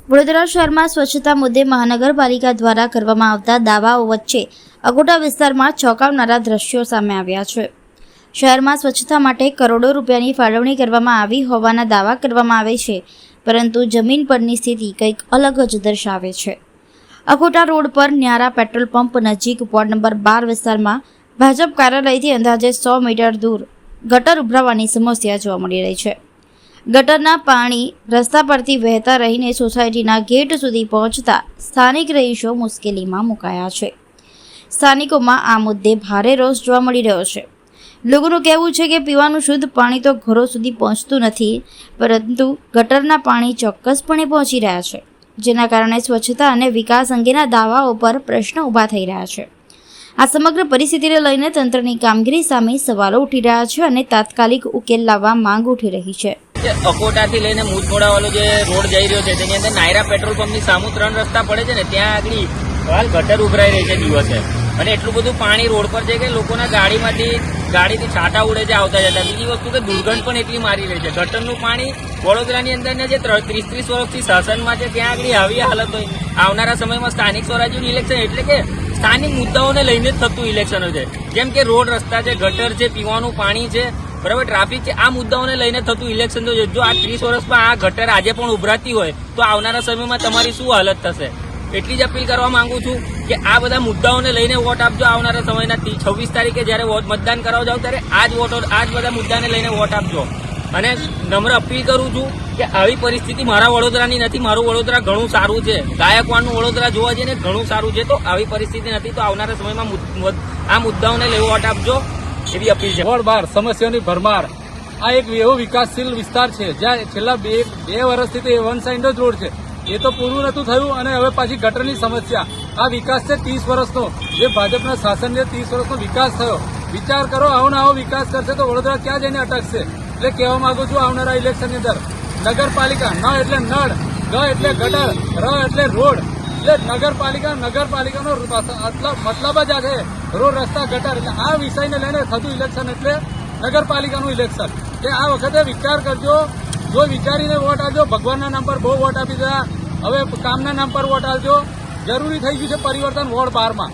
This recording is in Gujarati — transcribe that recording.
વડોદરા શહેરમાં સ્વચ્છતા મુદ્દે મહાનગરપાલિકા દ્વારા કરવામાં આવતા દાવાઓ વચ્ચે અકોટા વિસ્તારમાં ચોંકાવનારા દ્રશ્યો સામે આવ્યા છે। શહેરમાં સ્વચ્છતા માટે કરોડો રૂપિયાની ફાળવણી કરવામાં આવી હોવાના દાવા કરવામાં આવે છે, પરંતુ જમીન પરની સ્થિતિ કંઈક અલગ જ દર્શાવે છે। અકોટા રોડ પર ન્યારા પેટ્રોલ પંપ નજીક વોર્ડ નંબર 12 વિસ્તારમાં ભાજપ કાર્યાલયથી અંદાજે 100 મીટર દૂર ગટર ઉભરાવાની સમસ્યા જોવા મળી રહી છે। ગટરના પાણી રસ્તા પરથી વહેતા રહીને સોસાયટીના ગેટ સુધી પહોંચતા સ્થાનિક રહીશો મુશ્કેલીમાં મુકાયા છે। સ્થાનિકોમાં આ મુદ્દે ભારે રોષ જોવા મળી રહ્યો છે। લોકોનું કહેવું છે કે પીવાનું શુદ્ધ પાણી તો ઘરો સુધી પહોંચતું નથી, પરંતુ ગટરના પાણી ચોક્કસપણે પહોંચી રહ્યા છે, જેના કારણે સ્વચ્છતા અને વિકાસ અંગેના દાવાઓ પર પ્રશ્ન ઊભા થઈ રહ્યા છે। આ સમગ્ર પરિસ્થિતિને લઈને તંત્રની કામગીરી સામે સવાલો ઉઠી રહ્યા છે અને તાત્કાલિક ઉકેલ લાવવા માંગ ઉઠી રહી છે। અકોટાથી લઈને મુજમોડા વાળો જે રોડ જઈ રહ્યો છે તેની અંદર નાયરા પેટ્રોલ પંપની સામુ 3 રસ્તા પડે છે ને, ત્યાં આગળ હાલ ગટર ઉભરાઈ રહી છે દિવસે, અને એટલું બધું પાણી રોડ પર છે કે લોકોના ગાડીથી છાંટા ઉડે છે આવતા જતા। બીજી વસ્તુ કે દુર્ગંધ પણ એટલી મારી રહી છે। ગટરનું પાણી વડોદરાની અંદર જે 30 વર્ષથી શાસનમાં છે ત્યાં આગળ આવી હાલત હોય। આવનારા સમયમાં સ્થાનિક સ્વરાજ્યનું ઇલેક્શન એટલે કે સ્થાનિક મુદ્દાઓને લઈને જ થતું ઇલેક્શનો છે, જેમ કે રોડ રસ્તા છે, ગટર છે, પીવાનું પાણી છે, બરાબર, ટ્રાફિક છે। આ મુદ્દાઓને લઈને થતું ઇલેક્શન તો જો આ 30 વર્ષમાં આ ગટર આજે પણ ઉભરાતી હોય તો આવનારા સમયમાં તમારી શું હાલત થશે। એટલી જ અપીલ કરવા માંગુ છું કે આ બધા મુદ્દાઓને લઈને વોટ આપજો। આવનારા સમયના 26 તારીખે જ્યારે મતદાન કરાવવા જાવ ત્યારે આ જ બધા મુદ્દાને લઈને વોટ આપજો। અને નમ્ર અપીલ કરું છું કે આવી પરિસ્થિતિ મારા વડોદરાની નથી। મારું વડોદરા ઘણું સારું છે, ગાયકવાડનું વડોદરા જોવા જઈએ ને ઘણું સારું છે, તો આવી પરિસ્થિતિ નથી। તો આવનારા સમયમાં આ મુદ્દાઓને લઈ વોટ આપજો એવી અપીલ છે। વોર્ડ 12 સમસ્યાની ભરમાર। આ એક એવો વિકાસશીલ વિસ્તાર છે જ્યાં છેલ્લા બે વર્ષથી તો વન સાઇડ જ રોડ છે, એ તો પૂરું નતું થયું અને હવે પાછી ગટરની સમસ્યા। આ વિકાસ છે 30 વર્ષનો, જે ભાજપના શાસનને 30 વર્ષનો વિકાસ થયો। વિચાર કરો, આવો ને આવો વિકાસ કરશે તો વડોદરા ક્યાં જઈને અટકશે। એટલે કહેવા માંગુ છું, આવનારા ઇલેક્શનની અંદર નગરપાલિકા ન એટલે નળ, ગ એટલે ગટર, ર એટલે રોડ, એટલે નગરપાલિકાનો મતલબ જ આ છે, રોડ રસ્તા ગટર। એટલે આ વિષયને લઈને થતું ઇલેક્શન એટલે નગરપાલિકાનું ઇલેક્શન। કે આ વખતે વિચાર કરજો, જો વિચારીને વોટ આપજો। ભગવાનના નામ પર બહુ વોટ આપી દીધા, હવે કામના નામ પર વોટ આપજો। જરૂરી થઈ ગયું છે પરિવર્તન વોર્ડ 12 માં।